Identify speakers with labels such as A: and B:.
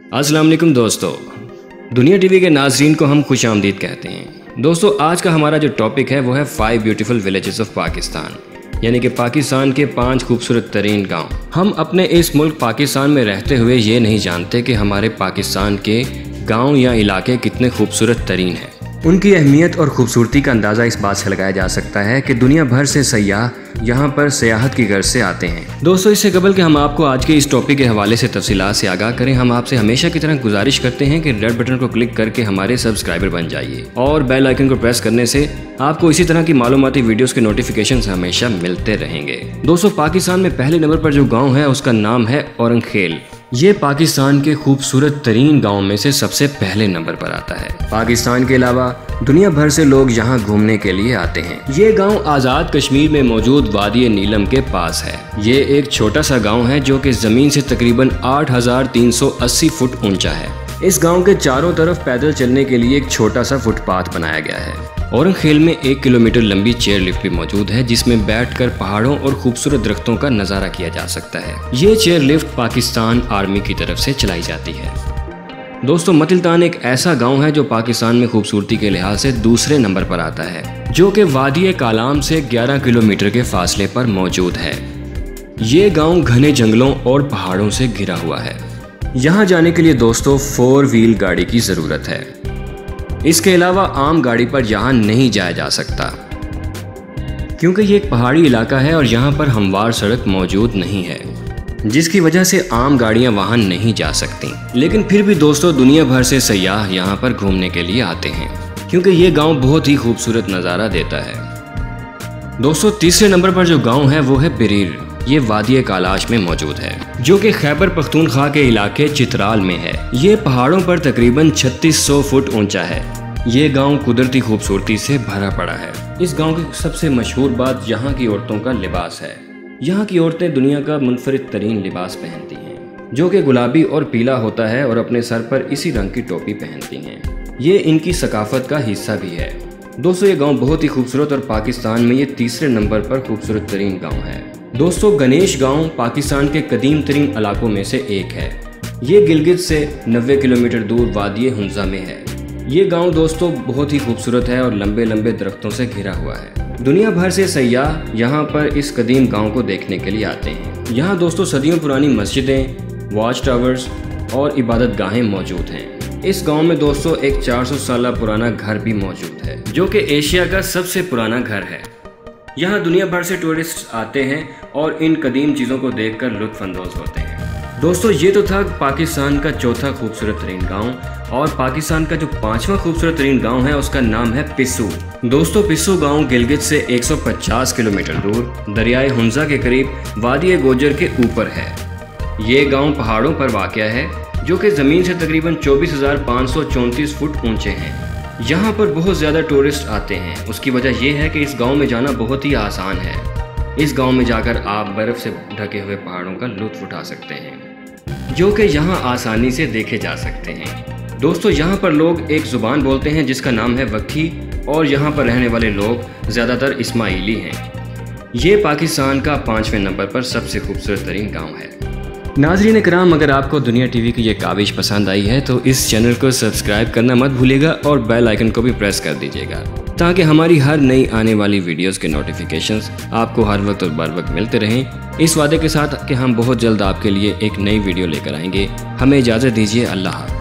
A: अस्सलाम वालेकुम दोस्तों, दुनिया टीवी के नाज़रीन को हम खुश आमदीद कहते हैं। दोस्तों, आज का हमारा जो टॉपिक है वो है 5 ब्यूटीफुल विलेजेस ऑफ पाकिस्तान, यानी कि पाकिस्तान के 5 खूबसूरत तरीन गाँव। हम अपने इस मुल्क पाकिस्तान में रहते हुए ये नहीं जानते कि हमारे पाकिस्तान के गाँव या इलाके कितने खूबसूरत तरीन हैं। उनकी अहमियत और खूबसूरती का अंदाज़ा इस बात से लगाया जा सकता है कि दुनिया भर से सयाह यहाँ पर सियाहत की गर्ज से आते हैं। दोस्तों, इससे कबल कि हम आपको आज के इस टॉपिक के हवाले से तफसीलात से आगाह करें, हम आपसे हमेशा की तरह गुजारिश करते हैं कि रेड बटन को क्लिक करके हमारे सब्सक्राइबर बन जाइए और बेल आइकन को प्रेस करने से आपको इसी तरह की मालूमाती वीडियोस के नोटिफिकेशन हमेशा मिलते रहेंगे। दोस्तों, पाकिस्तान में पहले नंबर पर जो गाँव है उसका नाम है औरंगखेल। ये पाकिस्तान के खूबसूरत तरीन गाँव में से सबसे पहले नंबर पर आता है। पाकिस्तान के अलावा दुनिया भर से लोग यहाँ घूमने के लिए आते हैं। ये गांव आज़ाद कश्मीर में मौजूद वादी नीलम के पास है। ये एक छोटा सा गांव है जो कि ज़मीन से तकरीबन 8,380 फुट ऊंचा है। इस गांव के चारों तरफ पैदल चलने के लिए एक छोटा सा फुटपाथ बनाया गया है। औरंगखेल में 1 किलोमीटर लंबी चेयर लिफ्ट भी मौजूद है, जिसमें बैठकर पहाड़ों और खूबसूरत दरख्तों का नज़ारा किया जा सकता है। ये चेयर लिफ्ट पाकिस्तान आर्मी की तरफ से चलाई जाती है। दोस्तों, मतिलतान एक ऐसा गांव है जो पाकिस्तान में खूबसूरती के लिहाज से दूसरे नंबर पर आता है, जो कि वादी कालाम से 11 किलोमीटर के फासले पर मौजूद है। ये गांव घने जंगलों और पहाड़ों से घिरा हुआ है। यहाँ जाने के लिए दोस्तों 4 व्हील गाड़ी की ज़रूरत है। इसके अलावा आम गाड़ी पर यहाँ नहीं जाया जा सकता, क्योंकि ये एक पहाड़ी इलाका है और यहाँ पर हमवार सड़क मौजूद नहीं है, जिसकी वजह से आम गाड़ियाँ वहाँ नहीं जा सकती। लेकिन फिर भी दोस्तों, दुनिया भर से सयाह यहाँ पर घूमने के लिए आते हैं, क्योंकि ये गांव बहुत ही खूबसूरत नज़ारा देता है। दोस्तों, तीसरे नंबर पर जो गांव है वो है बिरीर। ये वादी कालाश में मौजूद है, जो कि खैबर पख्तूनख्वा के इलाके चित्राल में है। ये पहाड़ों पर तकरीबन 3600 फुट ऊंचा है। ये गांव कुदरती खूबसूरती से भरा पड़ा है। इस गांव की सबसे मशहूर बात यहाँ की औरतों का लिबास है। यहाँ की औरतें दुनिया का मुनफरिद तरीन लिबास पहनती हैं, जो कि गुलाबी और पीला होता है, और अपने सर पर इसी रंग की टोपी पहनती हैं। ये इनकी सकाफत का हिस्सा भी है। दोस्तों, ये गांव बहुत ही खूबसूरत और पाकिस्तान में ये तीसरे नंबर पर खूबसूरत तरीन गाँव है। दोस्तों, गणेश गांव पाकिस्तान के कदीम तरीन इलाकों में से एक है। ये गिलगित से 90 किलोमीटर दूर वादी हुंजा में है। ये गांव दोस्तों बहुत ही खूबसूरत है और लंबे लंबे दरख्तों से घिरा हुआ है। दुनिया भर से सयाह यहाँ पर इस कदीम गांव को देखने के लिए आते हैं। यहाँ दोस्तों सदियों पुरानी मस्जिदें, वॉच टावर्स और इबादत गाहें मौजूद हैं। इस गांव में दोस्तों एक 400 साल पुराना घर भी मौजूद है, जो कि एशिया का सबसे पुराना घर है। यहाँ दुनिया भर से टूरिस्ट आते हैं और इन कदीम चीज़ों को देखकर लुत्फ अंदोज होते हैं। दोस्तों, ये तो था पाकिस्तान का चौथा खूबसूरत तरीन गांव, और पाकिस्तान का जो 5वां खूबसूरत तरीन गांव है उसका नाम है पिस्सू। दोस्तों, पिस्सू गांव गिलगित से 150 किलोमीटर दूर दरियाए हुंजा के करीब वादी गोजर के ऊपर है। ये गांव पहाड़ों पर वाक़या है, जो कि ज़मीन से तकरीबन 24,534 फुट ऊंचे हैं। यहाँ पर बहुत ज़्यादा टूरिस्ट आते हैं। उसकी वजह यह है कि इस गांव में जाना बहुत ही आसान है। इस गांव में जाकर आप बर्फ़ से ढके हुए पहाड़ों का लुत्फ़ उठा सकते हैं, जो कि यहाँ आसानी से देखे जा सकते हैं। दोस्तों, यहाँ पर लोग एक ज़ुबान बोलते हैं जिसका नाम है वक्की, और यहाँ पर रहने वाले लोग ज़्यादातर इस्माइली हैं। ये पाकिस्तान का 5वें नंबर पर सबसे खूबसूरत तरीन गाँव है। नाज़रीन कराम, अगर आपको दुनिया टीवी की ये काविश पसंद आई है तो इस चैनल को सब्सक्राइब करना मत भूलिएगा और बेल आइकन को भी प्रेस कर दीजिएगा, ताकि हमारी हर नई आने वाली वीडियोस के नोटिफिकेशंस आपको हर वक्त और बर वक्त मिलते रहें। इस वादे के साथ कि हम बहुत जल्द आपके लिए एक नई वीडियो लेकर आएंगे। हमें इजाज़त दीजिए। अल्लाह।